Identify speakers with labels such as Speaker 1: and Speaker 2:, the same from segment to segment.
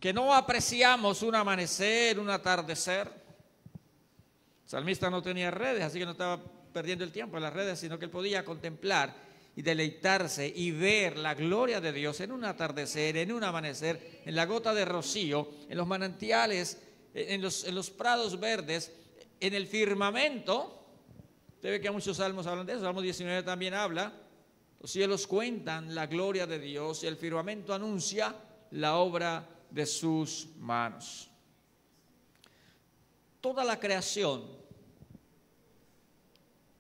Speaker 1: que no apreciamos un amanecer, un atardecer. El salmista no tenía redes, así que no estaba perdiendo el tiempo en las redes, sino que él podía contemplar y deleitarse y ver la gloria de Dios en un atardecer, en un amanecer, en la gota de rocío, en los manantiales, en los prados verdes, en el firmamento. Usted ve que muchos salmos hablan de eso. Salmo 19 también habla. Los cielos cuentan la gloria de Dios y el firmamento anuncia la obra de sus manos. Toda la creación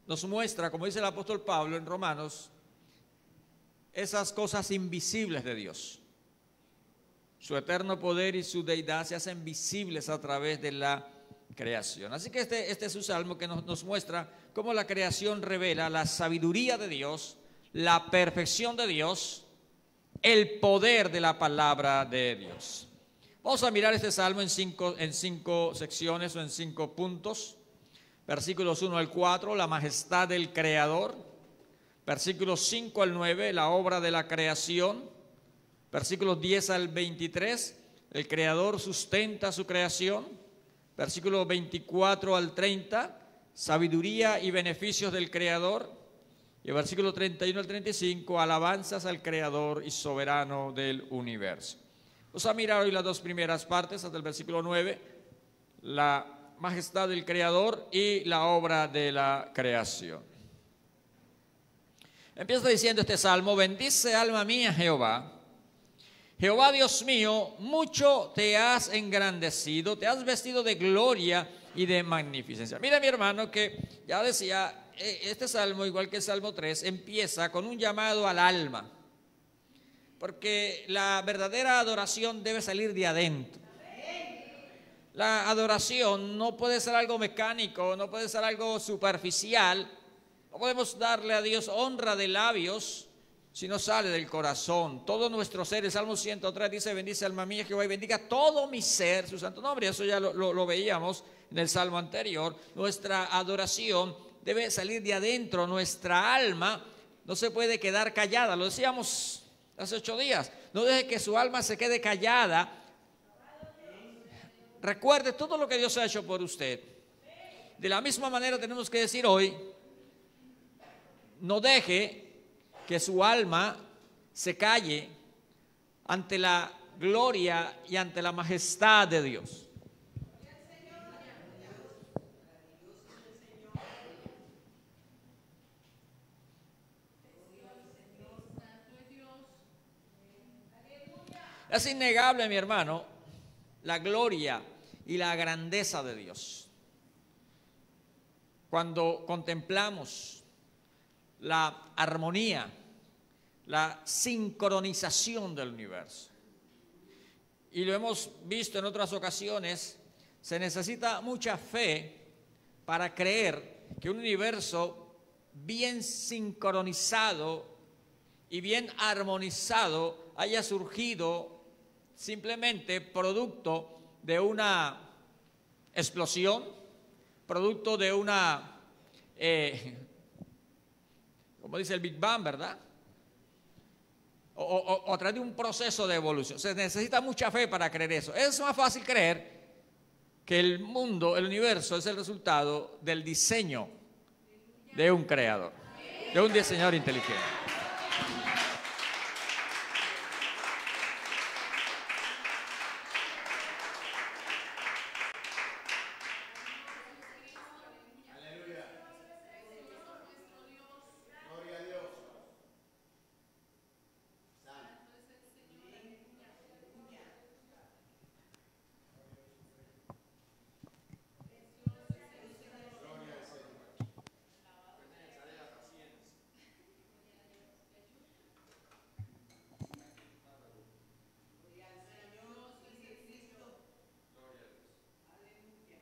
Speaker 1: nos muestra, como dice el apóstol Pablo en Romanos, esas cosas invisibles de Dios. Su eterno poder y su deidad se hacen visibles a través de la creación. Así que este es un salmo que nos muestra cómo la creación revela la sabiduría de Dios, la perfección de Dios, el poder de la palabra de Dios. Vamos a mirar este salmo en cinco secciones o en 5 puntos. Versículos 1 al 4, la majestad del Creador. Versículos 5 al 9, la obra de la creación. Versículos 10 al 23, el Creador sustenta su creación. Versículos 24 al 30, sabiduría y beneficios del Creador. Y el versículo 31 al 35, alabanzas al Creador y soberano del universo. Vamos a mirar hoy las 2 primeras partes, hasta el versículo 9, la majestad del Creador y la obra de la creación. Empieza diciendo este salmo: bendice alma mía Jehová. Jehová Dios mío, mucho te has engrandecido, te has vestido de gloria y de magnificencia. Mira, mi hermano, que ya decía, este salmo, igual que el Salmo 3, empieza con un llamado al alma, porque la verdadera adoración debe salir de adentro. La adoración no puede ser algo mecánico, no puede ser algo superficial. No podemos darle a Dios honra de labios si no sale del corazón. Todo nuestro ser, el Salmo 103 dice: bendice alma mía Jehová y bendiga todo mi ser su santo nombre. Eso ya lo veíamos en el Salmo anterior. Nuestra adoración debe salir de adentro. Nuestra alma no se puede quedar callada. Lo decíamos hace 8 días. No deje que su alma se quede callada. Recuerde todo lo que Dios ha hecho por usted. De la misma manera tenemos que decir hoy: no deje que su alma se calle ante la gloria y ante la majestad de Dios. Es innegable, mi hermano, la gloria y la grandeza de Dios. Cuando contemplamos la armonía, la sincronización del universo, y lo hemos visto en otras ocasiones, se necesita mucha fe para creer que un universo bien sincronizado y bien armonizado haya surgido simplemente producto de una explosión, producto de una, como dice el Big Bang, ¿verdad? O a través de un proceso de evolución. Se necesita mucha fe para creer eso. Es más fácil creer que el mundo, el universo, es el resultado del diseño de un creador, de un diseñador inteligente.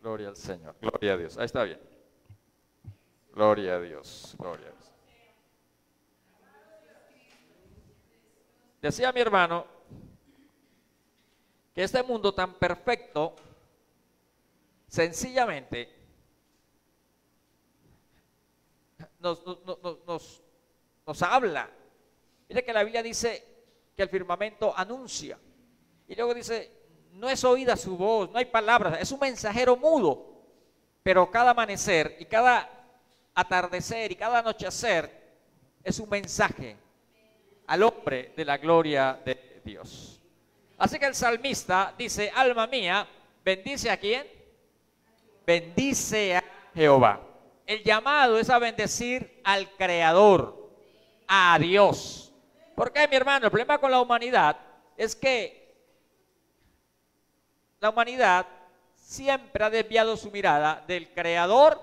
Speaker 1: Gloria al Señor, gloria a Dios. Ahí está bien. Gloria a Dios, gloria a Dios. Decía mi hermano que este mundo tan perfecto, sencillamente, nos habla. Mire que la Biblia dice que el firmamento anuncia. Y luego dice:
Speaker 2: no es oída su voz, no hay palabras, es un mensajero mudo. Pero cada amanecer y cada atardecer y cada anochecer es un mensaje al hombre de la gloria de Dios. Así que el salmista dice: alma mía, bendice a ¿quién? Bendice a Jehová. El llamado es a bendecir al Creador, a Dios. ¿Por qué, mi hermano? El problema con la humanidad es que la humanidad siempre ha desviado su mirada del Creador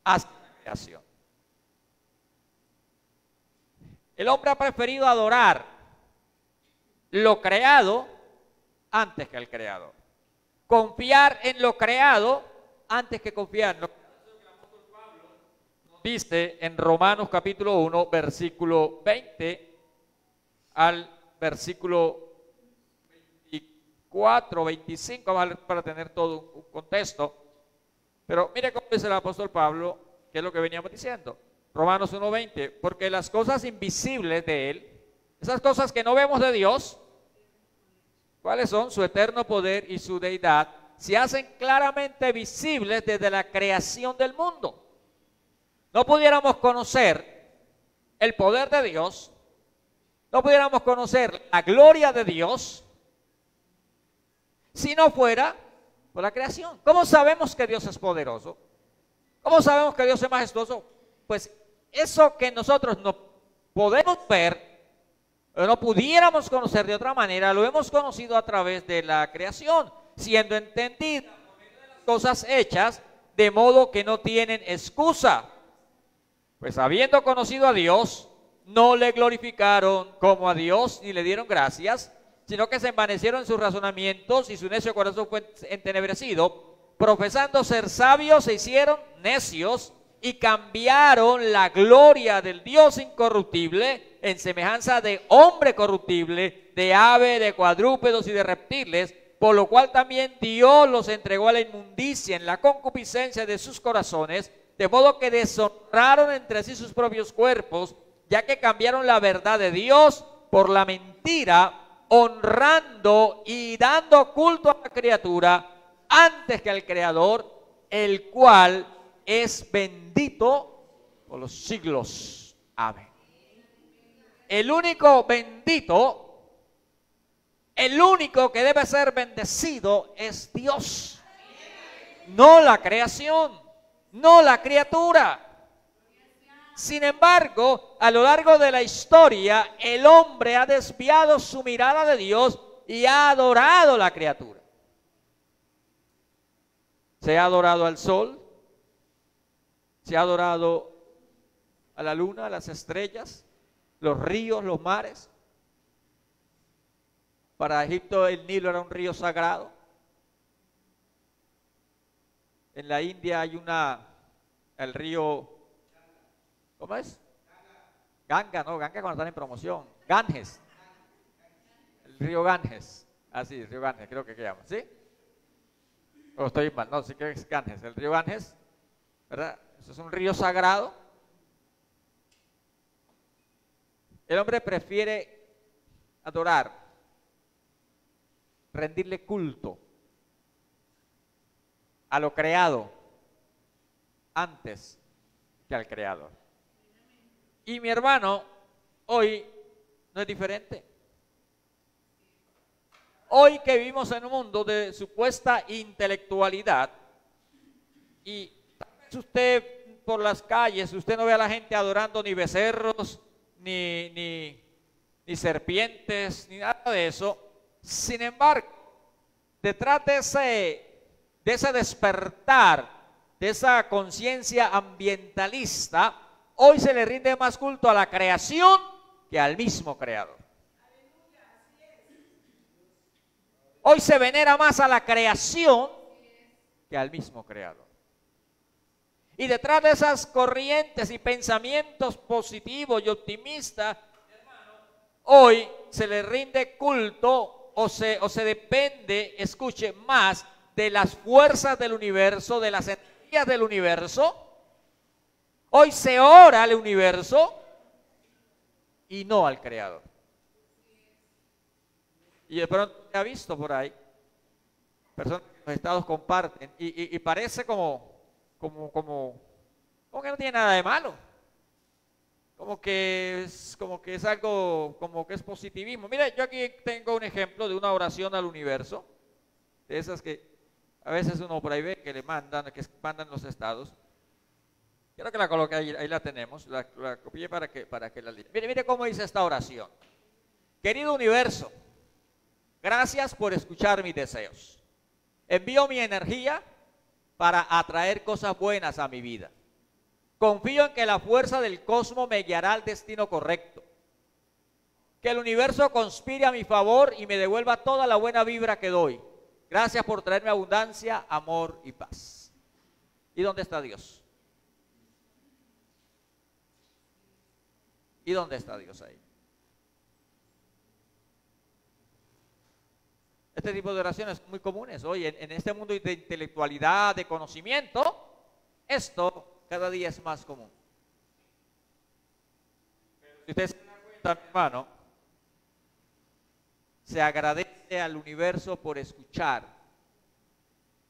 Speaker 2: hacia la creación. El hombre ha preferido adorar lo creado antes que el Creador. Confiar en lo creado antes que confiar en lo creado. Dice en Romanos capítulo 1, versículo 20 al versículo 24, 25, para tener todo un contexto. Pero mire cómo dice el apóstol Pablo, que es lo que veníamos diciendo. Romanos 1:20, porque las cosas invisibles de Él, esas cosas que no vemos de Dios, ¿cuáles son? Su eterno poder y su deidad, se hacen claramente visibles desde la creación del mundo. No pudiéramos conocer el poder de Dios, no pudiéramos conocer la gloria de Dios, si no fuera por la creación. ¿Cómo sabemos que Dios es poderoso? ¿Cómo sabemos que Dios es majestuoso? Pues eso que nosotros no podemos ver, o no pudiéramos conocer de otra manera, lo hemos conocido a través de la creación, siendo entendidas las cosas hechas de modo que no tienen excusa. Pues habiendo conocido a Dios, no le glorificaron como a Dios ni le dieron gracias, sino que se envanecieron en sus razonamientos y su necio corazón fue entenebrecido. Profesando ser sabios, se hicieron necios y cambiaron la gloria del Dios incorruptible en semejanza de hombre corruptible, de ave, de cuadrúpedos y de reptiles, por lo cual también Dios los entregó a la inmundicia en la concupiscencia de sus corazones, de modo que deshonraron entre sí sus propios cuerpos, ya que cambiaron la verdad de Dios por la mentira, honrando y dando culto a la criatura antes que al Creador, el cual es bendito por los siglos. Amén. El único bendito, el único que debe ser bendecido es Dios, no la creación, no la criatura. Sin embargo, a lo largo de la historia, el hombre ha desviado su mirada de Dios y ha adorado la criatura. Se ha adorado al sol, se ha adorado a la luna, a las estrellas, los ríos, los mares. Para Egipto el Nilo era un río sagrado. En la India hay el río, ¿cómo es? Ganga, no, Ganga cuando están en promoción. Ganges. El río Ganges. Ah, sí, el río Ganges, creo que se llama, ¿sí? O estoy mal, no, sí que es Ganges. El río Ganges, ¿verdad? Eso es un río sagrado. El hombre prefiere adorar, rendirle culto a lo creado antes que al Creador. Y mi hermano, hoy no es diferente. Hoy que vivimos en un mundo de supuesta intelectualidad, y tal vez usted por las calles, usted no ve a la gente adorando ni becerros, ni serpientes, ni nada de eso. Sin embargo, detrás de ese despertar, de esa conciencia ambientalista, hoy se le rinde más culto a la creación que al mismo Creador. Hoy se venera más a la creación que al mismo Creador. Y detrás de esas corrientes y pensamientos positivos y optimistas, hoy se le rinde culto o se depende, escuche, más de las fuerzas del universo, de las energías del universo. Hoy se ora al universo y no al Creador. Y de pronto se ha visto por ahí personas que los estados comparten y parece como que no tiene nada de malo. Como que es algo, como que es positivismo. Mire, yo aquí tengo un ejemplo de una oración al universo, de esas que a veces uno por ahí ve que mandan los estados. Quiero que la coloque ahí la tenemos, la copié para que la lea. Mire cómo dice esta oración. Querido universo, gracias por escuchar mis deseos. Envío mi energía para atraer cosas buenas a mi vida. Confío en que la fuerza del cosmos me guiará al destino correcto. Que el universo conspire a mi favor y me devuelva toda la buena vibra que doy. Gracias por traerme abundancia, amor y paz. ¿Y dónde está Dios? ¿Y dónde está Dios ahí? Este tipo de oraciones son muy comunes hoy en este mundo de intelectualidad, de conocimiento. Esto cada día es más común. Si usted se da cuenta, mi hermano, se agradece al universo por escuchar.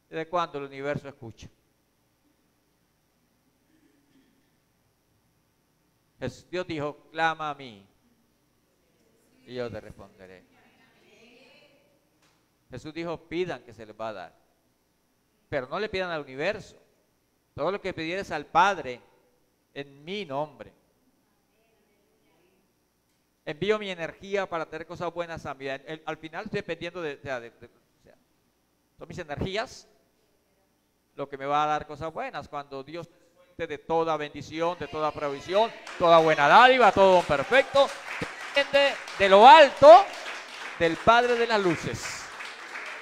Speaker 2: ¿Desde cuándo el universo escucha? Dios dijo, clama a mí y yo te responderé. Jesús dijo, pidan que se les va a dar. Pero no le pidan al universo. Todo lo que pidieres al Padre en mi nombre. Envío mi energía para tener cosas buenas a mi vida. Al final estoy dependiendo son mis energías lo que me va a dar cosas buenas. Cuando Dios es fuente de toda bendición, de toda provisión, toda buena dádiva, todo don perfecto, depende de lo alto del Padre de las luces,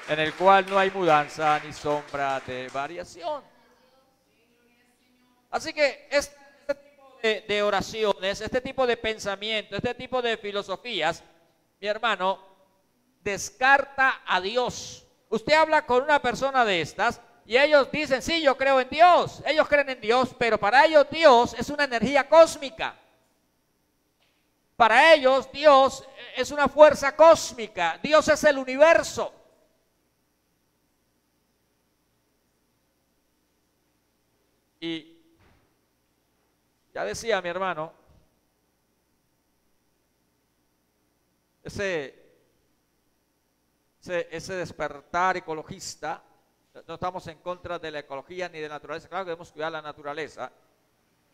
Speaker 2: en el cual no hay mudanza ni sombra de variación. Así que este tipo de oraciones, este tipo de pensamiento, este tipo de filosofías, mi hermano, descarta a Dios. Usted habla con una persona de estas y ellos dicen, sí, yo creo en Dios. Ellos creen en Dios, pero para ellos Dios es una energía cósmica. Para ellos Dios es una fuerza cósmica. Dios es el universo. Y ya decía mi hermano, ese despertar ecologista, no estamos en contra de la ecología ni de la naturaleza, claro que debemos cuidar la naturaleza,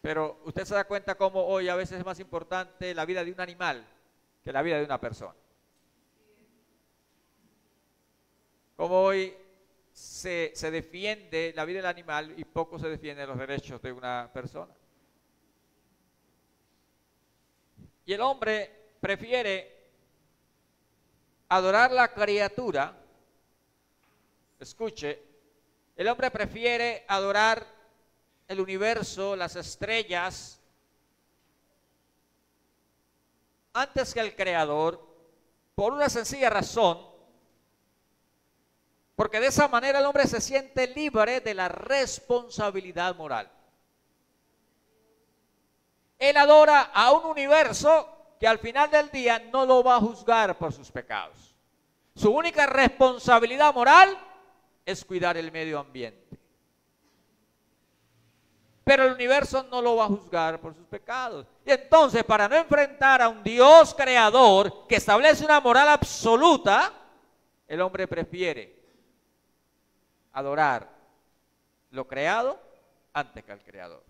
Speaker 2: pero usted se da cuenta cómo hoy a veces es más importante la vida de un animal que la vida de una persona. Como hoy se defiende la vida del animal y poco se defienden los derechos de una persona. Y el hombre prefiere adorar la criatura. Escuche, el hombre prefiere adorar el universo, las estrellas, antes que al Creador, por una sencilla razón, porque de esa manera el hombre se siente libre de la responsabilidad moral. Él adora a un universo que al final del día no lo va a juzgar por sus pecados. Su única responsabilidad moral es cuidar el medio ambiente. Pero el universo no lo va a juzgar por sus pecados. Y entonces, para no enfrentar a un Dios creador que establece una moral absoluta, el hombre prefiere adorar lo creado antes que al creador.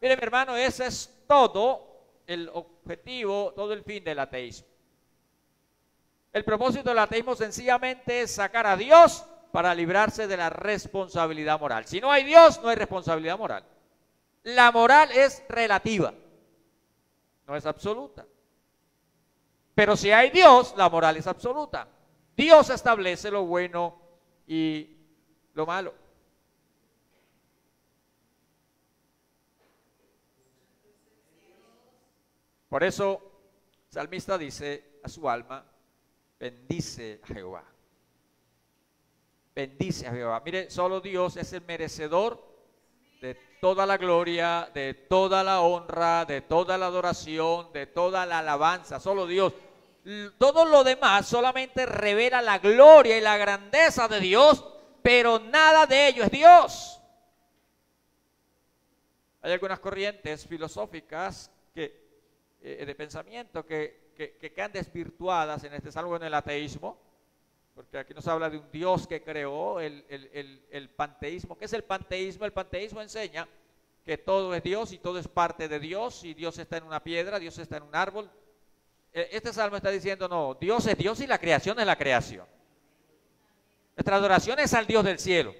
Speaker 2: Mire, mi hermano, ese es todo el objetivo, todo el fin del ateísmo. El propósito del ateísmo sencillamente es sacar a Dios para librarse de la responsabilidad moral. Si no hay Dios, no hay responsabilidad moral. La moral es relativa, no es absoluta. Pero si hay Dios, la moral es absoluta. Dios establece lo bueno y lo malo. Por eso, el salmista dice a su alma, bendice a Jehová. Bendice a Jehová. Mire, solo Dios es el merecedor de toda la gloria, de toda la honra, de toda la adoración, de toda la alabanza. Solo Dios. Todo lo demás solamente revela la gloria y la grandeza de Dios, pero nada de ello es Dios. Hay algunas corrientes filosóficas de pensamiento que quedan desvirtuadas en este salvo en el ateísmo, porque aquí nos habla de un Dios que creó el panteísmo. ¿Qué es el panteísmo? El panteísmo enseña que todo es Dios y todo es parte de Dios, y Dios está en una piedra, Dios está en un árbol. Este salmo está diciendo, no, Dios es Dios y la creación es la creación. Nuestra adoración es al Dios del cielo.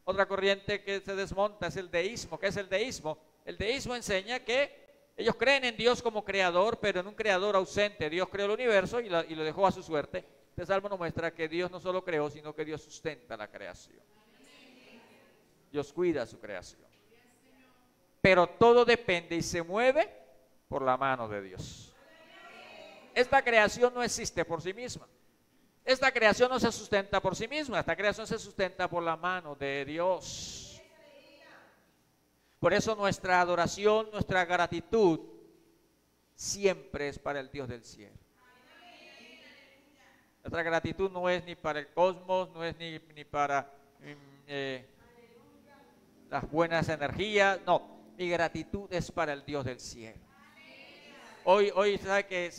Speaker 2: Otra corriente que se desmonta es el deísmo. ¿Qué es el deísmo? El deísmo enseña que ellos creen en Dios como creador, pero en un creador ausente. Dios creó el universo y lo dejó a su suerte. Este salmo nos muestra que Dios no solo creó, sino que Dios sustenta la creación. Dios cuida su creación. Pero todo depende y se mueve por la mano de Dios. Esta creación no existe por sí misma. Esta creación no se sustenta por sí misma. Esta creación se sustenta por la mano de Dios. Por eso nuestra adoración, nuestra gratitud siempre es para el Dios del cielo. Nuestra gratitud no es ni para el cosmos, no es ni para las buenas energías. No, mi gratitud es para el Dios del cielo. Hoy sabe que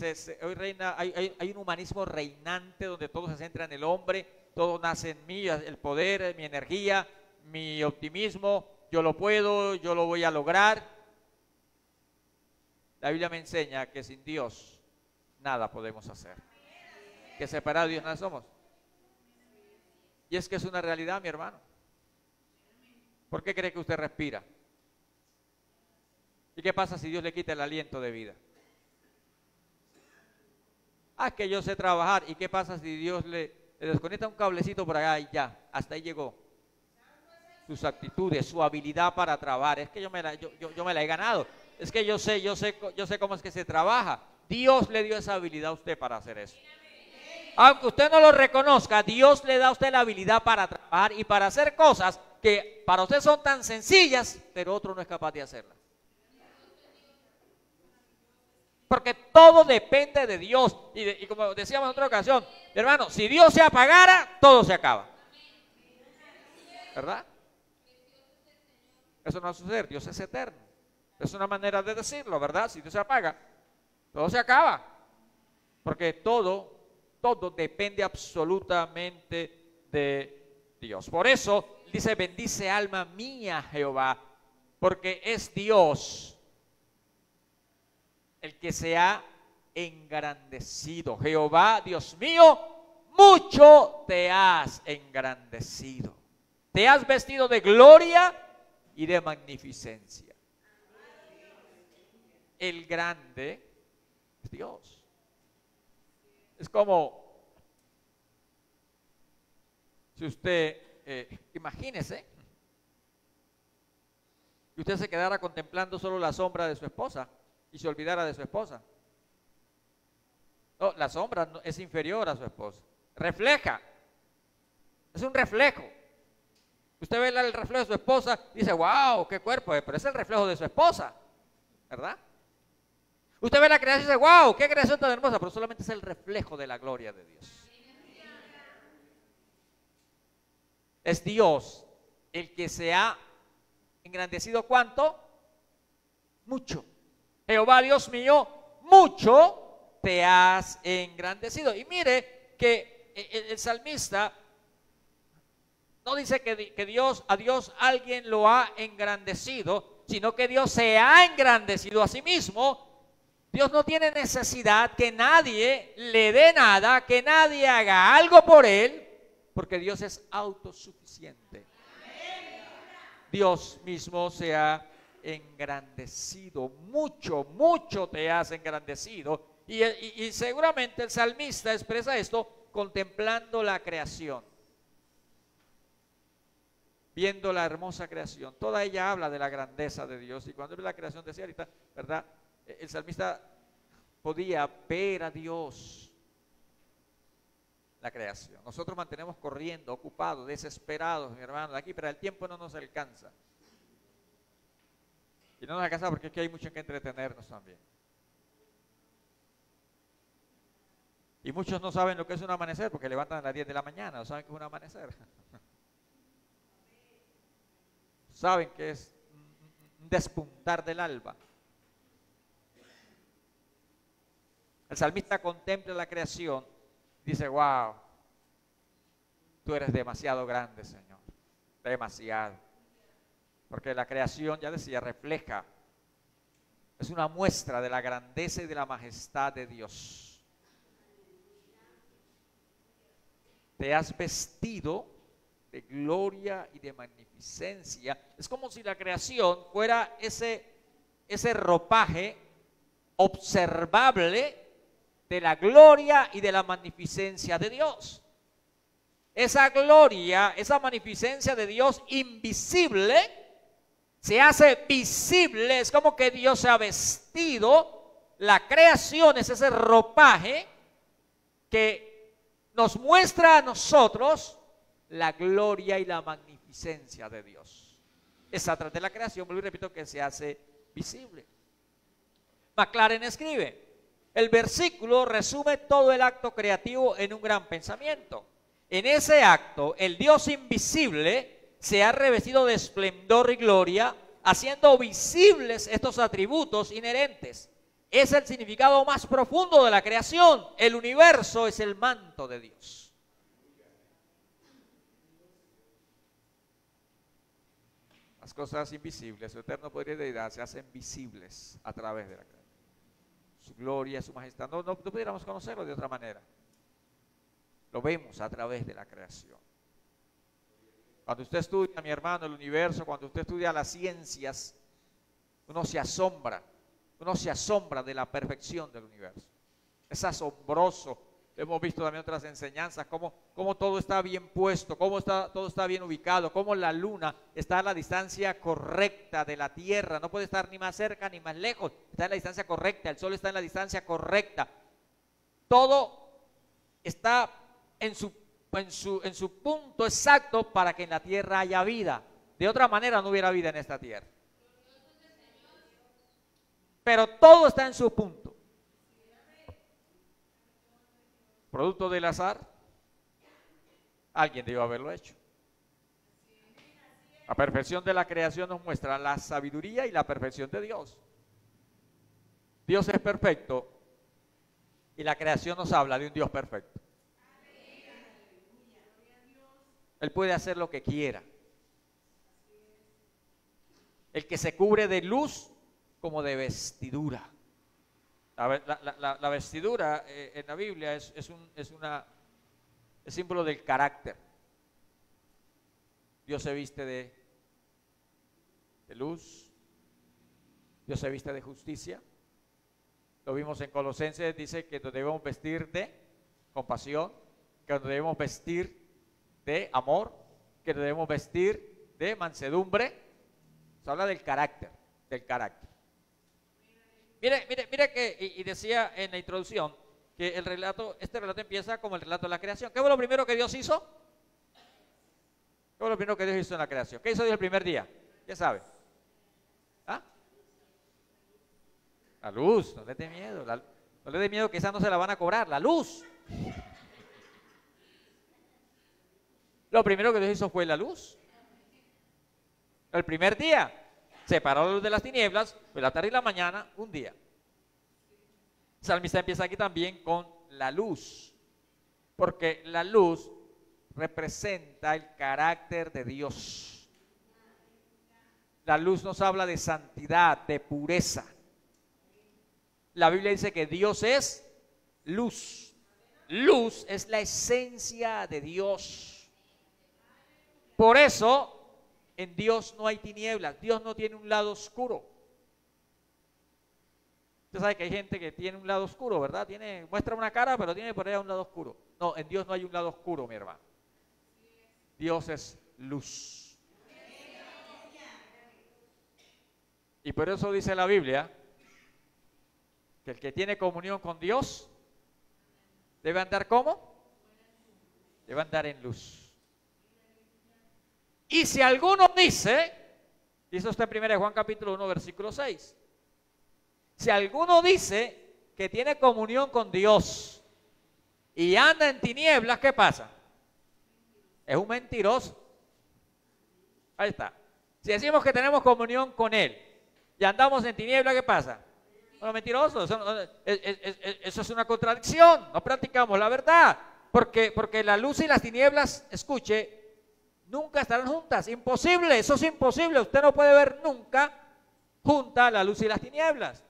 Speaker 2: hoy reina, hay un humanismo reinante donde todo se centra en el hombre, todo nace en mí, el poder, mi energía, mi optimismo, yo lo puedo, yo lo voy a lograr. La Biblia me enseña que sin Dios nada podemos hacer, que separado de Dios nada somos. Y es que es una realidad, mi hermano. ¿Por qué cree que usted respira? ¿Y qué pasa si Dios le quita el aliento de vida? Ah, que yo sé trabajar. ¿Y qué pasa si Dios le desconecta un cablecito por allá y ya? Hasta ahí llegó. Sus actitudes, su habilidad para trabajar. Es que yo me la he ganado. Es que yo sé cómo es que se trabaja. Dios le dio esa habilidad a usted para hacer eso. Aunque usted no lo reconozca, Dios le da a usted la habilidad para trabajar y para hacer cosas que para usted son tan sencillas, pero otro no es capaz de hacerlas. Porque todo depende de Dios. Y como decíamos en otra ocasión, hermano, si Dios se apagara, todo se acaba. ¿Verdad? Eso no va a suceder. Dios es eterno. Es una manera de decirlo, ¿verdad? Si Dios se apaga, todo se acaba. Porque todo depende absolutamente de Dios. Por eso dice, bendice alma mía Jehová, porque es Dios el que se ha engrandecido. Jehová, Dios mío, mucho te has engrandecido. Te has vestido de gloria y de magnificencia. El grande es Dios. Es como si usted, imagínese, que usted se quedara contemplando solo la sombra de su esposa y se olvidara de su esposa. No, la sombra es inferior a su esposa. Refleja. Es un reflejo. Usted ve el reflejo de su esposa y dice, wow, qué cuerpo es, pero es el reflejo de su esposa, ¿verdad? Usted ve la creación y dice, wow, qué creación tan hermosa, pero solamente es el reflejo de la gloria de Dios. Es Dios el que se ha engrandecido, ¿cuánto? Mucho. Jehová, Dios mío, mucho te has engrandecido. Y mire que el salmista no dice que a Dios alguien lo ha engrandecido, sino que Dios se ha engrandecido a sí mismo. Dios no tiene necesidad que nadie le dé nada, que nadie haga algo por él, porque Dios es autosuficiente. Dios mismo se ha engrandecido, mucho te has engrandecido. Y seguramente el salmista expresa esto contemplando la creación, viendo la hermosa creación. Toda ella habla de la grandeza de Dios. Y cuando ve la creación, decía ahorita, ¿verdad? El salmista podía ver a Dios, la creación. Nosotros mantenemos corriendo, ocupados, desesperados, mi hermano, de aquí, pero el tiempo no nos alcanza. Y no nos alcanza porque aquí hay mucho en que entretenernos también. Y muchos no saben lo que es un amanecer porque levantan a las 10 de la mañana, no saben qué es un amanecer. Saben que es un despuntar del alba. El salmista contempla la creación, dice, wow, tú eres demasiado grande, Señor, demasiado. Porque la creación, ya decía, refleja, es una muestra de la grandeza y de la majestad de Dios. Te has vestido de gloria y de magnificencia. Es como si la creación fuera ese ropaje observable de la gloria y de la magnificencia de Dios. Esa gloria, esa magnificencia de Dios invisible, se hace visible. Es como que Dios se ha vestido. La creación es ese ropaje que nos muestra a nosotros la gloria y la magnificencia de Dios. Es a través de la creación, vuelvo y repito, que se hace visible. McLaren escribe, el versículo resume todo el acto creativo en un gran pensamiento. En ese acto, el Dios invisible se ha revestido de esplendor y gloria, haciendo visibles estos atributos inherentes. Es el significado más profundo de la creación. El universo es el manto de Dios. Las cosas invisibles, su eterno poder y deidad se hacen visibles a través de la creación. Su gloria, su majestad. No pudiéramos conocerlo de otra manera. Lo vemos a través de la creación. Cuando usted estudia, mi hermano, el universo, cuando usted estudia las ciencias, uno se asombra de la perfección del universo. Es asombroso. Hemos visto también otras enseñanzas, cómo todo está bien puesto, todo está bien ubicado, cómo la luna está a la distancia correcta de la Tierra, no puede estar ni más cerca ni más lejos, está en la distancia correcta, el sol está en la distancia correcta. Todo está en su punto exacto para que en la Tierra haya vida. De otra manera no hubiera vida en esta Tierra. Pero todo está en su punto. Producto del azar, alguien debió haberlo hecho. La perfección de la creación nos muestra la sabiduría y la perfección de Dios. Dios es perfecto y la creación nos habla de un Dios perfecto. Él puede hacer lo que quiera. El que se cubre de luz como de vestidura. La vestidura en la Biblia es símbolo del carácter. Dios se viste de luz, Dios se viste de justicia. Lo vimos en Colosenses, dice que nos debemos vestir de compasión, que nos debemos vestir de amor, que nos debemos vestir de mansedumbre. Se habla del carácter, Mire que, y decía en la introducción, que este relato empieza como el relato de la creación. ¿Qué fue lo primero que Dios hizo? ¿Qué fue lo primero que Dios hizo en la creación? ¿Qué hizo Dios el primer día? ¿Quién sabe? ¿Ah? La luz, no le dé miedo. No le dé miedo que esa no se la van a cobrar, la luz. Lo primero que Dios hizo fue la luz. El primer día. Separó la luz de las tinieblas, pues la tarde y la mañana, un día. El salmista empieza aquí también con la luz, porque la luz representa el carácter de Dios. La luz nos habla de santidad, de pureza. La Biblia dice que Dios es luz. Luz es la esencia de Dios. Por eso, en Dios no hay tinieblas, Dios no tiene un lado oscuro. Usted sabe que hay gente que tiene un lado oscuro, ¿verdad? Muestra una cara, pero tiene por allá un lado oscuro. No, en Dios no hay un lado oscuro, mi hermano. Dios es luz. Y por eso dice la Biblia que el que tiene comunión con Dios debe andar ¿cómo? Debe andar en luz. Y si alguno dice, dice usted en 1 Juan capítulo 1 versículo 6, si alguno dice que tiene comunión con Dios, y anda en tinieblas, ¿qué pasa? Es un mentiroso. Ahí está. Si decimos que tenemos comunión con Él y andamos en tinieblas, ¿qué pasa? Bueno, mentiroso. Eso es una contradicción. No practicamos la verdad. Porque la luz y las tinieblas, escuche, nunca estarán juntas. Imposible, eso es imposible. Usted no puede ver nunca junta la luz y las tinieblas.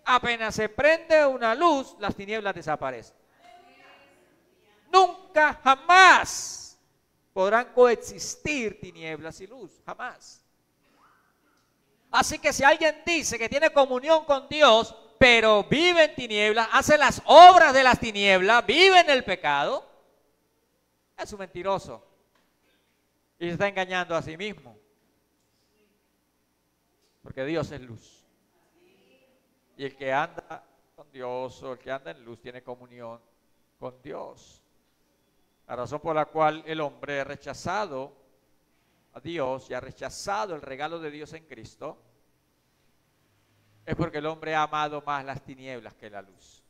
Speaker 2: Apenas se prende una luz, las tinieblas desaparecen. Nunca, jamás podrán coexistir tinieblas y luz. Jamás. Así que si alguien dice que tiene comunión con Dios, pero vive en tinieblas, hace las obras de las tinieblas, vive en el pecado, es un mentiroso. Y se está engañando a sí mismo. Porque Dios es luz. Y el que anda con Dios o el que anda en luz tiene comunión con Dios. La razón por la cual el hombre ha rechazado a Dios y ha rechazado el regalo de Dios en Cristo es porque el hombre ha amado más las tinieblas que la luz.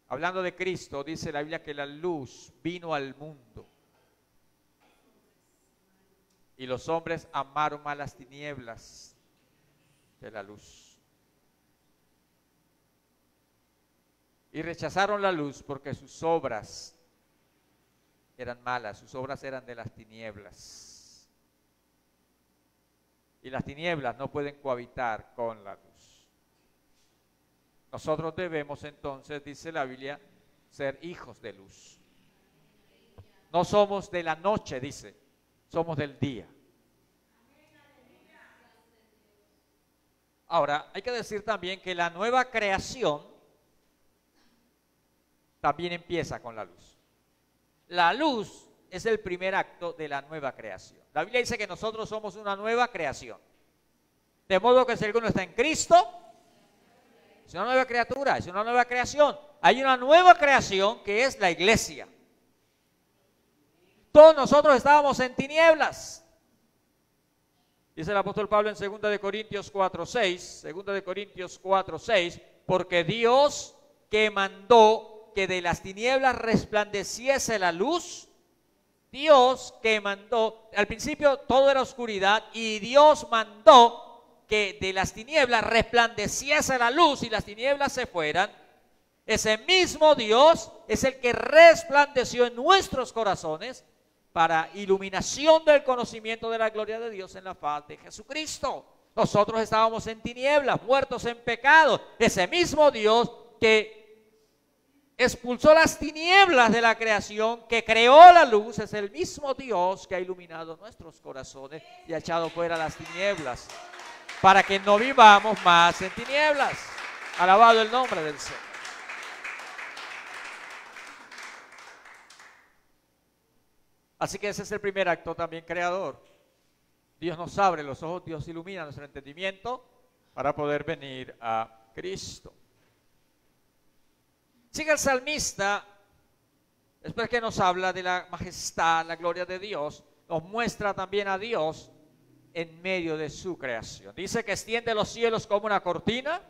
Speaker 2: Hablando de Cristo, dice la Biblia que la luz vino al mundo y los hombres amaron más las tinieblas que la luz. Y rechazaron la luz porque sus obras eran malas, sus obras eran de las tinieblas. Y las tinieblas no pueden cohabitar con la luz. Nosotros debemos entonces, dice la Biblia, ser hijos de luz. No somos de la noche, dice, somos del día. Ahora, hay que decir también que la nueva creación también empieza con la luz. La luz es el primer acto de la nueva creación. La Biblia dice que nosotros somos una nueva creación. De modo que si alguno está en Cristo, es una nueva criatura, es una nueva creación. Hay una nueva creación que es la iglesia. Todos nosotros estábamos en tinieblas. Dice el apóstol Pablo en 2 de Corintios 4:6, 2 de Corintios 4:6, porque Dios que mandó que de las tinieblas resplandeciese la luz, Dios que mandó, al principio todo era oscuridad y Dios mandó que de las tinieblas resplandeciese la luz y las tinieblas se fueran. Ese mismo Dios es el que resplandeció en nuestros corazones para iluminación del conocimiento de la gloria de Dios en la faz de Jesucristo. Nosotros estábamos en tinieblas, muertos en pecado. Ese mismo Dios que expulsó las tinieblas de la creación, que creó la luz, es el mismo Dios que ha iluminado nuestros corazones y ha echado fuera las tinieblas, para que no vivamos más en tinieblas. Alabado el nombre del Señor. Así que ese es el primer acto también creador. Dios nos abre los ojos, Dios ilumina nuestro entendimiento para poder venir a Cristo. Sigue el salmista, después que nos habla de la majestad, la gloria de Dios, nos muestra también a Dios en medio de su creación. Dice que extiende los cielos como una cortina,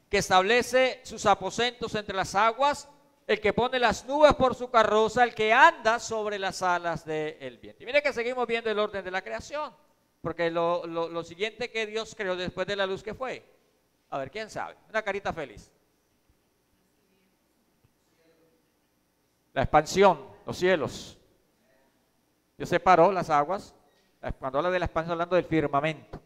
Speaker 2: que establece sus aposentos entre las aguas, el que pone las nubes por su carroza, el que anda sobre las alas del viento. Y mire que seguimos viendo el orden de la creación, porque lo siguiente que Dios creó después de la luz, ¿qué fue? A ver, ¿quién sabe? Una carita feliz. La expansión, los cielos. Dios separó las aguas. Cuando habla de la expansión, hablando del firmamento.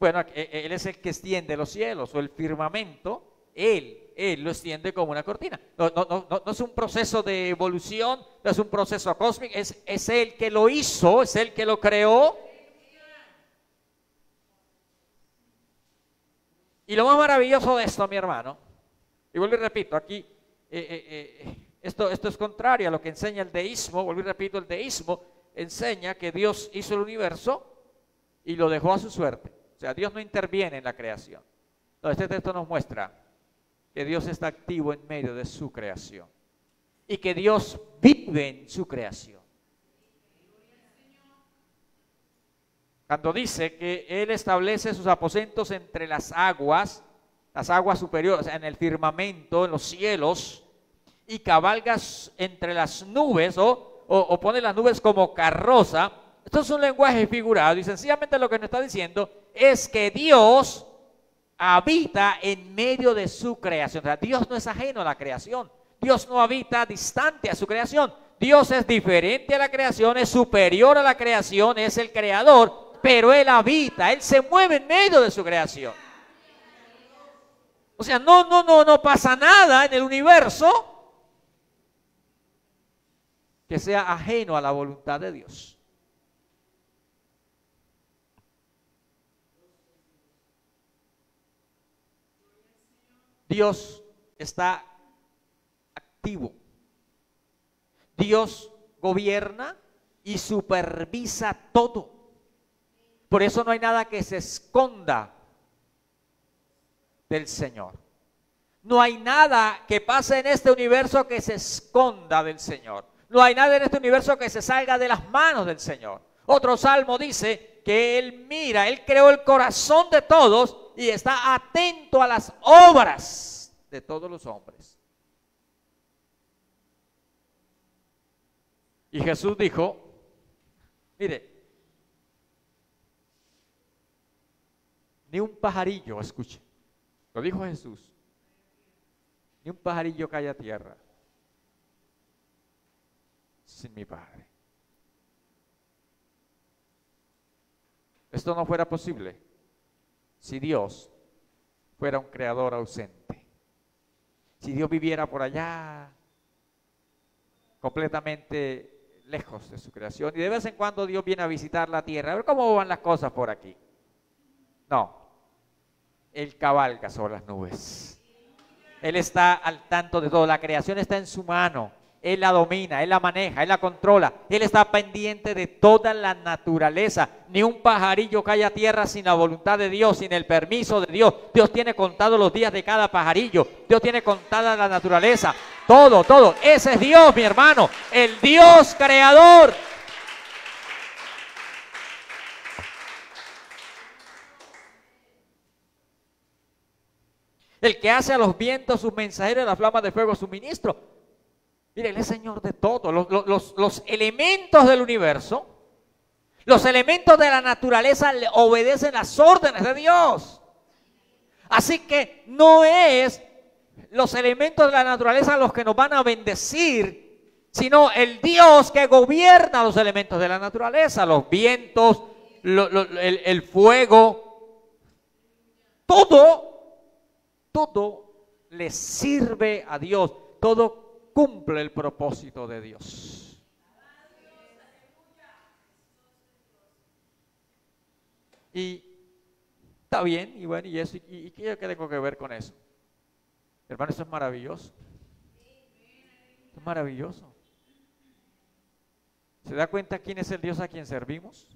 Speaker 2: Bueno, Él es el que extiende los cielos, o el firmamento, Él lo extiende como una cortina. No es un proceso de evolución, no es un proceso cósmico, es Él que lo hizo, es Él que lo creó. Y lo más maravilloso de esto, mi hermano, y vuelvo y repito, aquí, esto es contrario a lo que enseña el deísmo. Vuelvo y repito, el deísmo enseña que Dios hizo el universo y lo dejó a su suerte. O sea, Dios no interviene en la creación. Entonces, este texto nos muestra que Dios está activo en medio de su creación y que Dios vive en su creación. Cuando dice que Él establece sus aposentos entre las aguas superiores, o sea, en el firmamento, en los cielos, y cabalgas entre las nubes o pone las nubes como carroza. Esto es un lenguaje figurado y sencillamente lo que nos está diciendo es que Dios habita en medio de su creación. O sea, Dios no es ajeno a la creación. Dios no habita distante a su creación. Dios es diferente a la creación, es superior a la creación, es el creador, pero Él habita, Él se mueve en medio de su creación. O sea, no pasa nada en el universo que sea ajeno a la voluntad de Dios. Dios está activo. Dios gobierna y supervisa todo. Por eso no hay nada que se esconda del Señor. No hay nada que pase en este universo que se esconda del Señor. No hay nada en este universo que se salga de las manos del Señor. Otro salmo dice que Él mira, Él creó el corazón de todos y está atento a las obras de todos los hombres. Y Jesús dijo, mire, ni un pajarillo, escuche, lo dijo Jesús, ni un pajarillo cae a tierra sin mi Padre. Esto no fuera posible si Dios fuera un creador ausente. Si Dios viviera por allá, completamente lejos de su creación, y de vez en cuando Dios viene a visitar la tierra, a ver cómo van las cosas por aquí. No, Él cabalga sobre las nubes. Él está al tanto de todo, la creación está en su mano. Él la domina, Él la maneja, Él la controla. Él está pendiente de toda la naturaleza. Ni un pajarillo cae a tierra sin la voluntad de Dios, sin el permiso de Dios. Dios tiene contados los días de cada pajarillo. Dios tiene contada la naturaleza. Todo, todo. Ese es Dios, mi hermano. El Dios creador. El que hace a los vientos sus mensajeros y a las flamas de fuego su ministro. Mire, Él es Señor de todo. Los elementos del universo, los elementos de la naturaleza le obedecen las órdenes de Dios. Así que no es los elementos de la naturaleza los que nos van a bendecir, sino el Dios que gobierna los elementos de la naturaleza, los vientos, el fuego, todo le sirve a Dios, todo cumple el propósito de Dios. Y está bien, y bueno, y eso, y ¿qué tengo que ver con eso? Hermano, eso es maravilloso. Es maravilloso. ¿Se da cuenta quién es el Dios a quien servimos?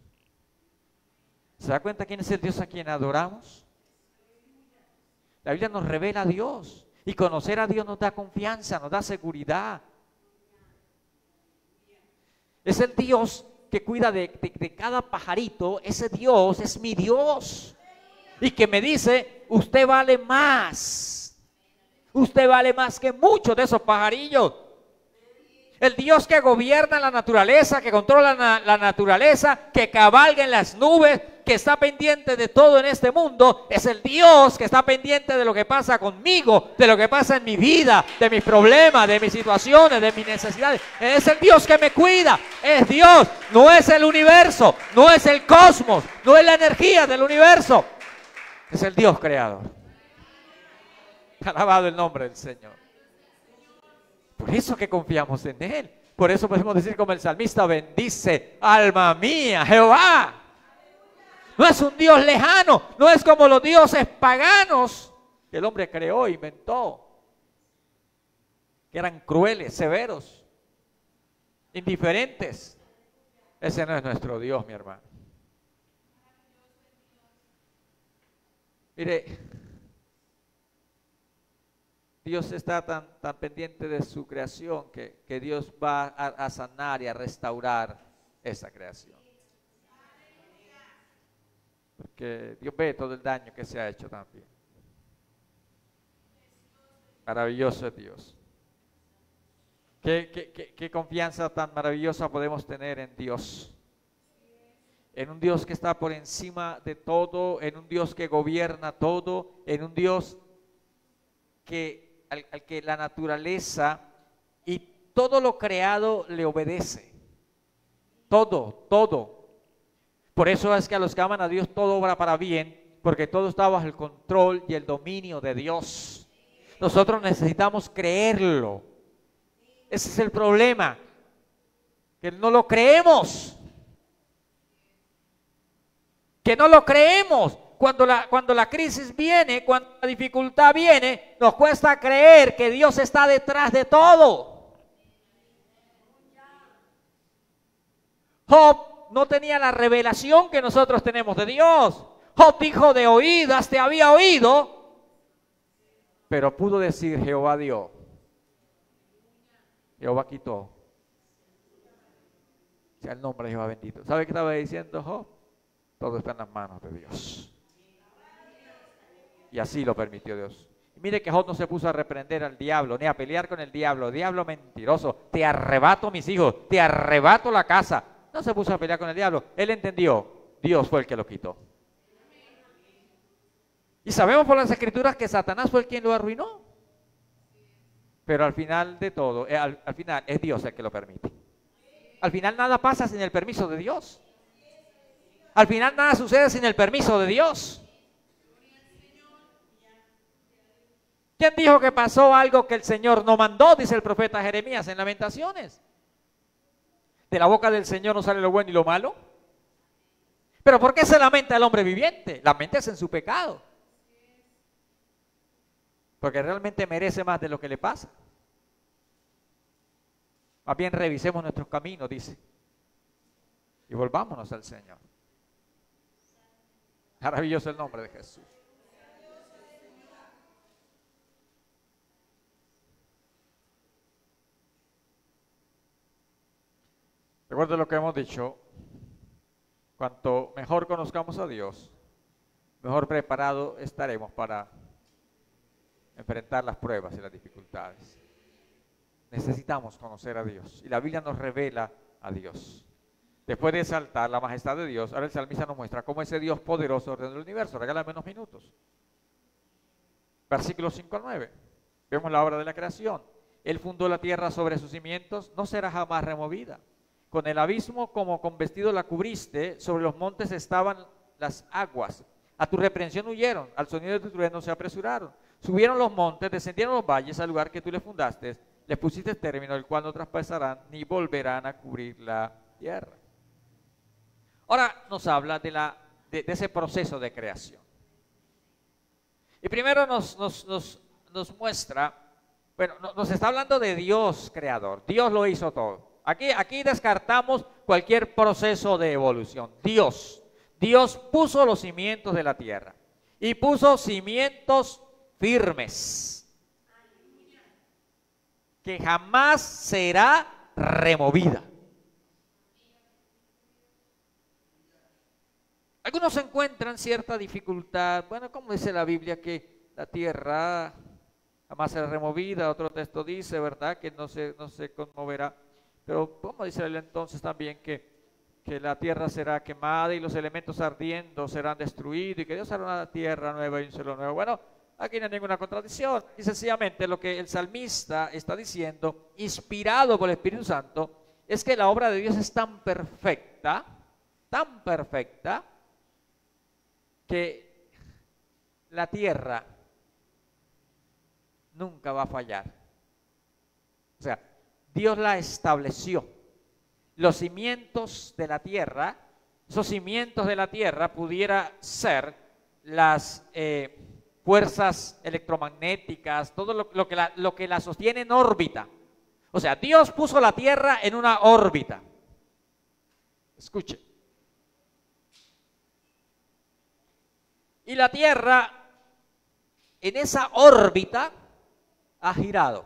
Speaker 2: ¿Se da cuenta quién es el Dios a quien adoramos? La Biblia nos revela a Dios. Y conocer a Dios nos da confianza, nos da seguridad. Es el Dios que cuida de cada pajarito. Ese Dios es mi Dios. Y que me dice, usted vale más. Usted vale más que muchos de esos pajarillos. El Dios que gobierna la naturaleza, que controla la naturaleza, que cabalga en las nubes, que está pendiente de todo en este mundo, es el Dios que está pendiente de lo que pasa conmigo, de lo que pasa en mi vida, de mis problemas, de mis situaciones, de mis necesidades. Es el Dios que me cuida, es Dios, no es el universo, no es el cosmos, no es la energía del universo, es el Dios creador. Alabado el nombre del Señor. Por eso que confiamos en Él. Por eso podemos decir como el salmista, bendice alma mía Jehová. No es un Dios lejano, no es como los dioses paganos que el hombre creó, inventó, que eran crueles, severos, indiferentes. Ese no es nuestro Dios, mi hermano. Mire, Dios está tan pendiente de su creación que Dios va a sanar y a restaurar esa creación. Porque Dios ve todo el daño que se ha hecho también. Maravilloso es Dios. Qué confianza tan maravillosa podemos tener en Dios. En un Dios que está por encima de todo, en un Dios que gobierna todo, en un Dios al que la naturaleza y todo lo creado le obedece. Todo, todo. Por eso es que a los que aman a Dios todo obra para bien, porque todo está bajo el control y el dominio de Dios. Nosotros necesitamos creerlo. Ese es el problema, que no lo creemos. Que no lo creemos. Cuando la crisis viene, cuando la dificultad viene, nos cuesta creer que Dios está detrás de todo. Job no tenía la revelación que nosotros tenemos de Dios. Job dijo: de oídas te había oído, pero pudo decir: Jehová dio, Jehová quitó. Sea el nombre de Jehová bendito. ¿Sabe qué estaba diciendo Job? Todo está en las manos de Dios. Y así lo permitió Dios. Y mire que Job no se puso a reprender al diablo, ni a pelear con el diablo. Diablo mentiroso, te arrebato mis hijos, te arrebato la casa. No se puso a pelear con el diablo. Él entendió, Dios fue el que lo quitó. Y sabemos por las escrituras que Satanás fue el quien lo arruinó. Pero al final de todo, al final es Dios el que lo permite. Al final nada pasa sin el permiso de Dios. Al final nada sucede sin el permiso de Dios. ¿Quién dijo que pasó algo que el Señor no mandó? Dice el profeta Jeremías en Lamentaciones. De la boca del Señor no sale lo bueno y lo malo. ¿Pero por qué se lamenta el hombre viviente? Laméntese en su pecado. Porque realmente merece más de lo que le pasa. Más bien revisemos nuestros caminos, dice. Y volvámonos al Señor. Maravilloso el nombre de Jesús. Recuerda lo que hemos dicho. Cuanto mejor conozcamos a Dios, mejor preparados estaremos para enfrentar las pruebas y las dificultades. Necesitamos conocer a Dios. Y la Biblia nos revela a Dios. Después de exaltar la majestad de Dios, ahora el salmista nos muestra cómo ese Dios poderoso ordena el universo. Regálame unos minutos. Versículos 5 al 9. Vemos la obra de la creación. Él fundó la tierra sobre sus cimientos, no será jamás removida. Con el abismo como con vestido la cubriste, sobre los montes estaban las aguas. A tu reprensión huyeron, al sonido de tu trueno se apresuraron. Subieron los montes, descendieron los valles al lugar que tú les fundaste, les pusiste término, el cual no traspasarán ni volverán a cubrir la tierra. Ahora nos habla de ese proceso de creación. Y primero nos muestra, bueno, nos está hablando de Dios creador. Dios lo hizo todo. Aquí descartamos cualquier proceso de evolución. Dios puso los cimientos de la tierra y puso cimientos firmes que jamás será removida. Algunos encuentran cierta dificultad. Bueno, como dice la Biblia que la tierra jamás será removida, otro texto dice, ¿verdad?, que no se conmoverá. Pero ¿cómo dice la Biblia entonces también que la tierra será quemada y los elementos ardiendo serán destruidos y que Dios hará una tierra nueva y un cielo nuevo? Bueno, aquí no hay ninguna contradicción. Y sencillamente lo que el salmista está diciendo, inspirado por el Espíritu Santo, es que la obra de Dios es tan perfecta, que la tierra nunca va a fallar. O sea, Dios la estableció. Los cimientos de la tierra, esos cimientos de la tierra pudiera ser las fuerzas electromagnéticas, todo lo que la sostiene en órbita. O sea, Dios puso la tierra en una órbita. Escuche. Y la tierra en esa órbita ha girado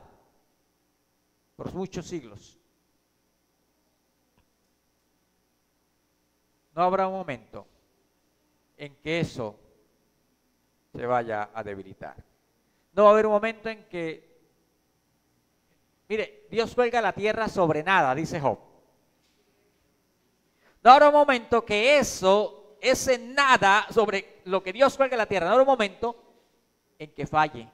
Speaker 2: por muchos siglos. No habrá un momento en que eso se vaya a debilitar. No va a haber un momento en que Mire, Dios cuelga la tierra sobre nada, dice Job. No habrá un momento que ese nada sobre lo que Dios cuelga la tierra, no habrá un momento en que falle,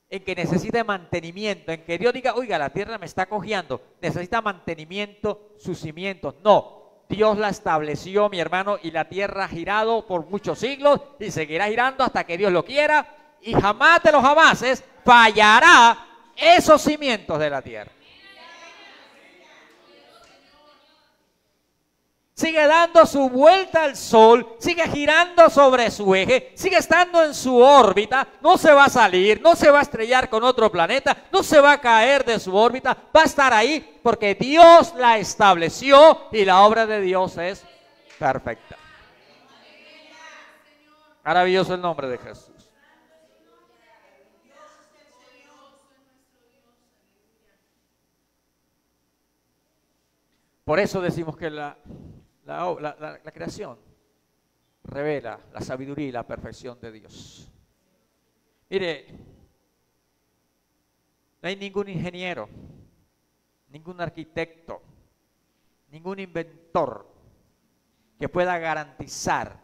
Speaker 2: en que necesite mantenimiento, en que Dios diga, oiga, la tierra me está cojeando, necesita mantenimiento, sus cimientos. No, Dios la estableció, mi hermano, y la tierra ha girado por muchos siglos y seguirá girando hasta que Dios lo quiera, y jamás de los jamases fallará esos cimientos de la tierra. Sigue dando su vuelta al sol, sigue girando sobre su eje, sigue estando en su órbita, no se va a salir, no se va a estrellar con otro planeta, no se va a caer de su órbita, va a estar ahí porque Dios la estableció y la obra de Dios es perfecta. Maravilloso el nombre de Jesús. Por eso decimos que la creación revela la sabiduría y la perfección de Dios. Mire, no hay ningún ingeniero, ningún arquitecto, ningún inventor que pueda garantizar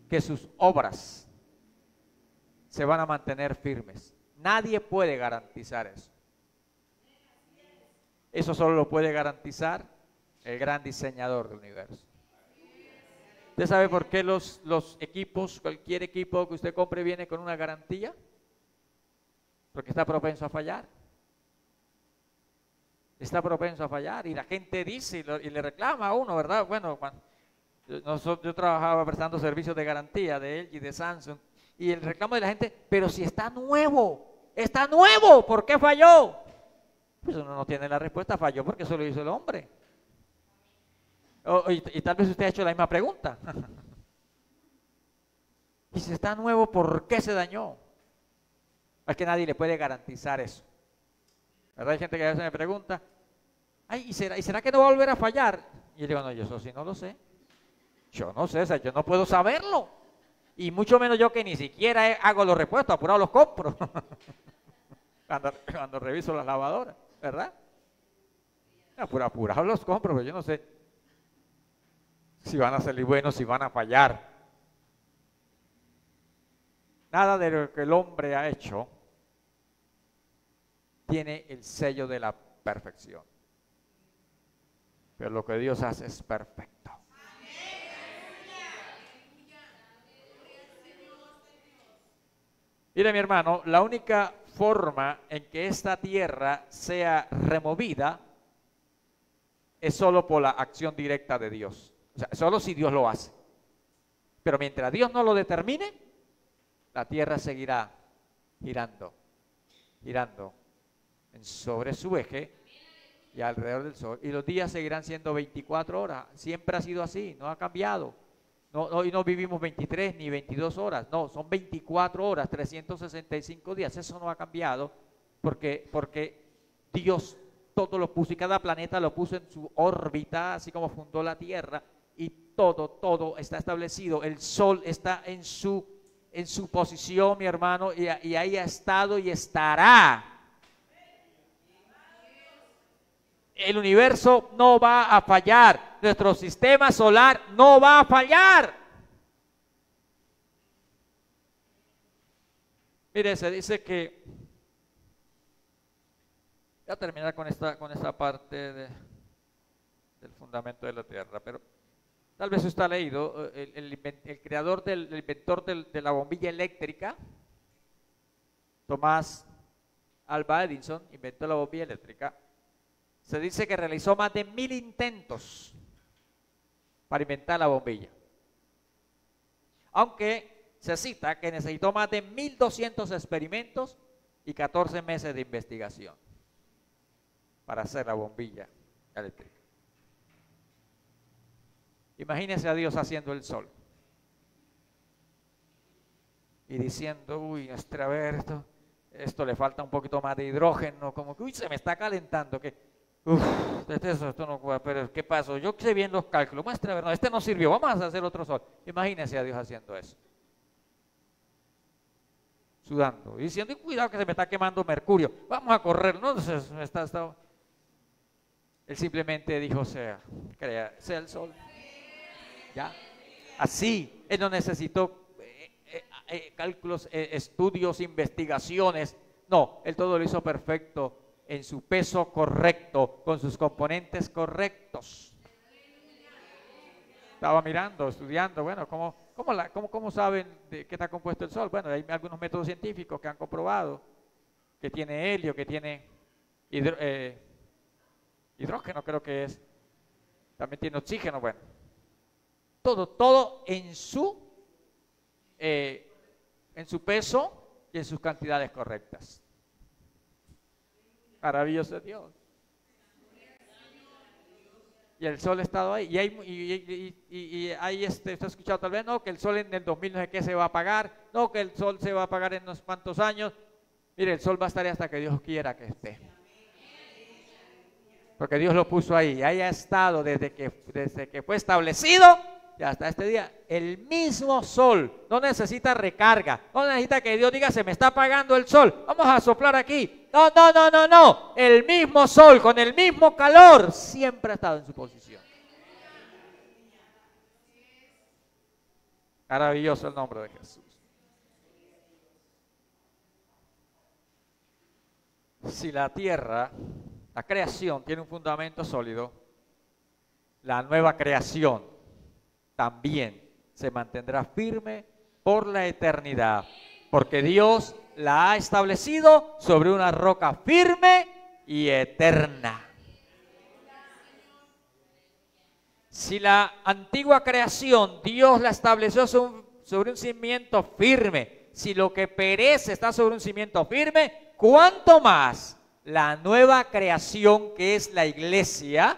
Speaker 2: que sus obras se van a mantener firmes. Nadie puede garantizar eso. Eso solo lo puede garantizar el gran diseñador del universo. ¿Usted sabe por qué los equipos, cualquier equipo que usted compre viene con una garantía? Porque está propenso a fallar. Está propenso a fallar y la gente dice y le reclama a uno, ¿verdad? Bueno, yo trabajaba prestando servicios de garantía de LG y de Samsung y el reclamo de la gente, pero si está nuevo, ¿por qué falló? Pues uno no tiene la respuesta, falló porque eso lo hizo el hombre. Y tal vez usted ha hecho la misma pregunta. Y si está nuevo, ¿por qué se dañó? Es que nadie le puede garantizar eso. ¿Verdad? Hay gente que a veces me pregunta, ay, ¿y será que no va a volver a fallar? Y yo digo, no, yo eso sí no lo sé. Yo no sé, o sea, yo no puedo saberlo. Y mucho menos yo que ni siquiera hago los repuestos, apurado los compro. Cuando reviso la lavadora, ¿verdad? Apurado los compro, pero yo no sé si van a salir buenos, si van a fallar. Nada de lo que el hombre ha hecho tiene el sello de la perfección. Pero lo que Dios hace es perfecto. Mire, mi hermano, la única forma en que esta tierra sea removida es solo por la acción directa de Dios. O sea, solo si Dios lo hace. Pero mientras Dios no lo determine, la tierra seguirá girando sobre su eje y alrededor del sol. Y los días seguirán siendo 24 horas. Siempre ha sido así, no ha cambiado. Hoy no vivimos 23 ni 22 horas, no, son 24 horas, 365 días. Eso no ha cambiado porque Dios todo lo puso y cada planeta lo puso en su órbita, así como fundó la tierra, y todo está establecido. El sol está en su posición, mi hermano, y ahí ha estado y estará. El universo no va a fallar, nuestro sistema solar no va a fallar. Mire, se dice que, voy a terminar con esta parte del fundamento de la tierra, pero tal vez usted ha leído, el inventor de la bombilla eléctrica, Thomas Alva Edison, inventó la bombilla eléctrica. Se dice que realizó más de 1000 intentos para inventar la bombilla. Aunque se cita que necesitó más de 1200 experimentos y 14 meses de investigación para hacer la bombilla eléctrica. Imagínese a Dios haciendo el sol y diciendo, uy, a ver, esto le falta un poquito más de hidrógeno, como que, uy, se me está calentando, que esto no, pero ¿qué pasó? Yo sé bien los cálculos, muestra, a ver, no, este no sirvió, vamos a hacer otro sol. Imagínense a Dios haciendo eso. sudando, y diciendo, cuidado que se me está quemando mercurio, vamos a correr, no, Él simplemente dijo, sea el sol, ya, así. Él no necesitó cálculos, estudios, investigaciones, no, Él todo lo hizo perfecto, en su peso correcto, con sus componentes correctos. Estaba mirando, estudiando, bueno, ¿cómo saben de qué está compuesto el Sol? Bueno, hay algunos métodos científicos que han comprobado que tiene helio, que tiene hidrógeno, creo que es, también tiene oxígeno, bueno. Todo en su peso y en sus cantidades correctas. Maravilloso Dios. Y el sol ha estado ahí. Y hay usted ha escuchado tal vez, no, que el sol en el 2000 no sé qué se va a apagar, no, que el sol se va a apagar en unos cuantos años. Mire, el sol va a estar ahí hasta que Dios quiera que esté. Porque Dios lo puso ahí. Ahí ha estado desde que fue establecido y hasta este día. El mismo sol. No necesita recarga. No necesita que Dios diga, se me está apagando el sol, vamos a soplar aquí. No. El mismo sol con el mismo calor siempre ha estado en su posición. Maravilloso el nombre de Jesús. Si la tierra, la creación, tiene un fundamento sólido, la nueva creación también se mantendrá firme por la eternidad, porque Dios la ha establecido sobre una roca firme y eterna. Si la antigua creación Dios la estableció sobre un cimiento firme, si lo que perece está sobre un cimiento firme, ¿cuánto más la nueva creación, que es la iglesia,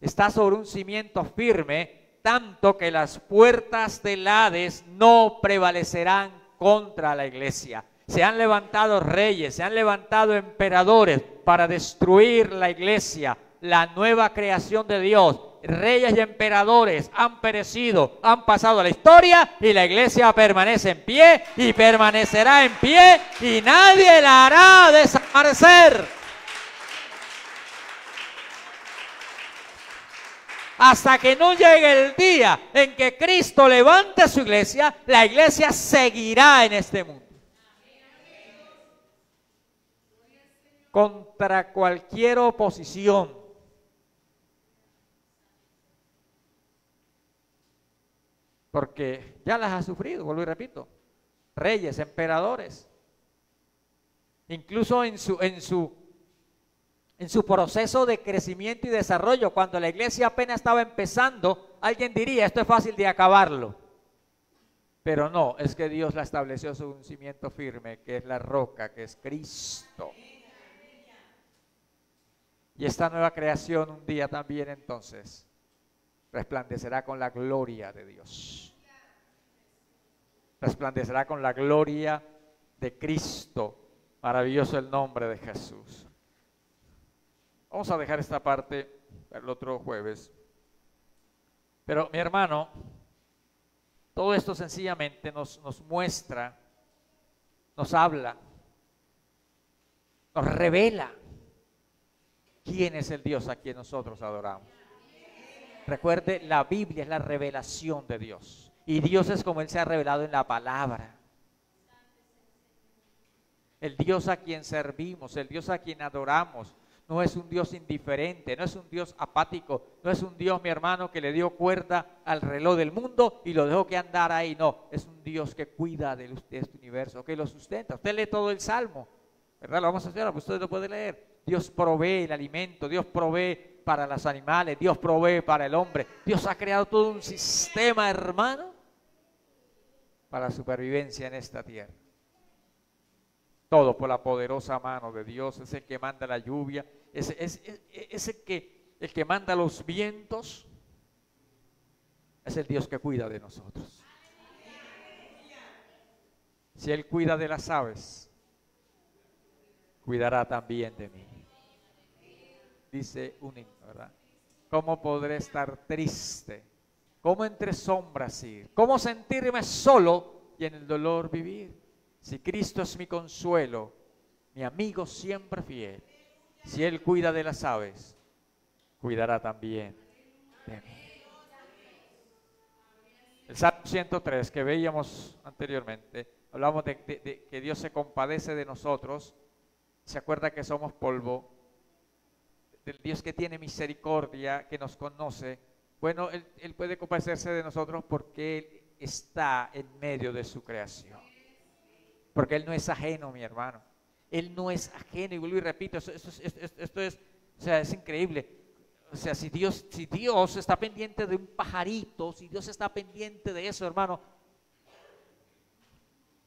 Speaker 2: está sobre un cimiento firme, tanto que las puertas del Hades no prevalecerán contra la iglesia? Se han levantado reyes, se han levantado emperadores para destruir la iglesia, la nueva creación de Dios. Reyes y emperadores han perecido, han pasado a la historia, y la iglesia permanece en pie y permanecerá en pie y nadie la hará desaparecer. Hasta que no llegue el día en que Cristo levante su iglesia, la iglesia seguirá en este mundo. Contra cualquier oposición. Porque ya las ha sufrido, vuelvo y repito. Reyes, emperadores. Incluso en su proceso de crecimiento y desarrollo, cuando la iglesia apenas estaba empezando, alguien diría, esto es fácil de acabarlo. Pero no, es que Dios la estableció sobre un cimiento firme, que es la roca, que es Cristo. Y esta nueva creación un día también entonces resplandecerá con la gloria de Dios. Resplandecerá con la gloria de Cristo. Maravilloso el nombre de Jesús. Vamos a dejar esta parte para el otro jueves. Pero mi hermano, todo esto sencillamente nos muestra, nos habla, nos revela quién es el Dios a quien nosotros adoramos. Recuerde, la Biblia es la revelación de Dios. Y Dios es como Él se ha revelado en la palabra. El Dios a quien servimos, el Dios a quien adoramos, no es un Dios indiferente, no es un Dios apático, no es un Dios, mi hermano, que le dio cuerda al reloj del mundo y lo dejó que andara ahí. No, es un Dios que cuida de este universo, que lo sustenta. Usted lee todo el Salmo, ¿verdad? Lo vamos a hacer, usted lo puede leer. Dios provee el alimento, Dios provee para los animales, Dios provee para el hombre. Dios ha creado todo un sistema, hermano, para la supervivencia en esta tierra. Todo por la poderosa mano de Dios. Es el que manda la lluvia, es el que manda los vientos. Es el Dios que cuida de nosotros. Si Él cuida de las aves, cuidará también de mí. Dice un himno, ¿verdad? ¿Cómo podré estar triste? ¿Cómo entre sombras ir? ¿Cómo sentirme solo y en el dolor vivir? Si Cristo es mi consuelo, mi amigo siempre fiel, si Él cuida de las aves, cuidará también de mí. El Salmo 103 que veíamos anteriormente, hablamos de que Dios se compadece de nosotros, se acuerda que somos polvo, del Dios que tiene misericordia, que nos conoce. Bueno, Él puede compadecerse de nosotros porque Él está en medio de su creación. Porque Él no es ajeno, mi hermano. Él no es ajeno, y vuelvo y repito, esto es, o sea, es increíble. O sea, si Dios está pendiente de un pajarito, si Dios está pendiente de eso, hermano,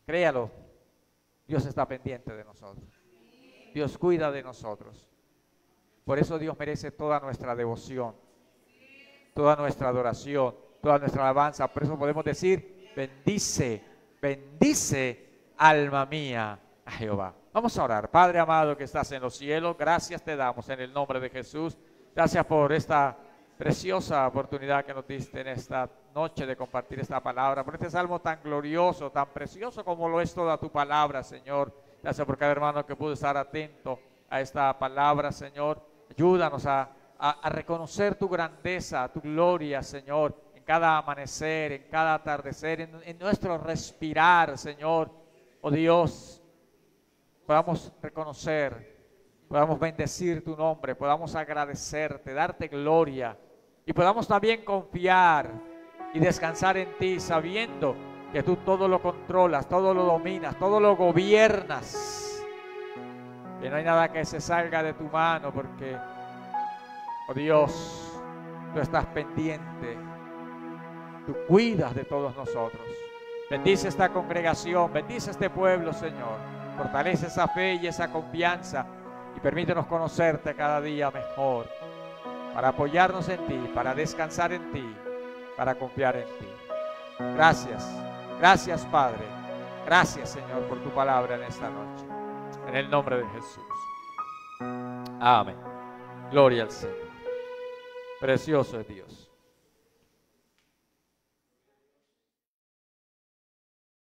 Speaker 2: créalo, Dios está pendiente de nosotros. Dios cuida de nosotros. Por eso Dios merece toda nuestra devoción, toda nuestra adoración, toda nuestra alabanza. Por eso podemos decir, bendice, bendice, alma mía, a Jehová. Vamos a orar. Padre amado que estás en los cielos, gracias te damos en el nombre de Jesús. Gracias por esta preciosa oportunidad que nos diste en esta noche de compartir esta palabra, por este salmo tan glorioso, tan precioso como lo es toda tu palabra, Señor. Gracias por cada hermano que pudo estar atento a esta palabra, Señor. Ayúdanos a reconocer tu grandeza, tu gloria, Señor, en cada amanecer, en cada atardecer, en nuestro respirar, Señor. Oh Dios, podamos reconocer, podamos bendecir tu nombre, podamos agradecerte, darte gloria y podamos también confiar y descansar en ti, sabiendo que tú todo lo controlas, todo lo dominas, todo lo gobiernas, que no hay nada que se salga de tu mano, porque, oh Dios, tú estás pendiente, tú cuidas de todos nosotros. Bendice esta congregación, bendice este pueblo, Señor, fortalece esa fe y esa confianza y permítenos conocerte cada día mejor, para apoyarnos en ti, para descansar en ti, para confiar en ti. Gracias, gracias Padre, gracias Señor por tu palabra en esta noche, en el nombre de Jesús. Amén. Gloria al Señor. Precioso es Dios.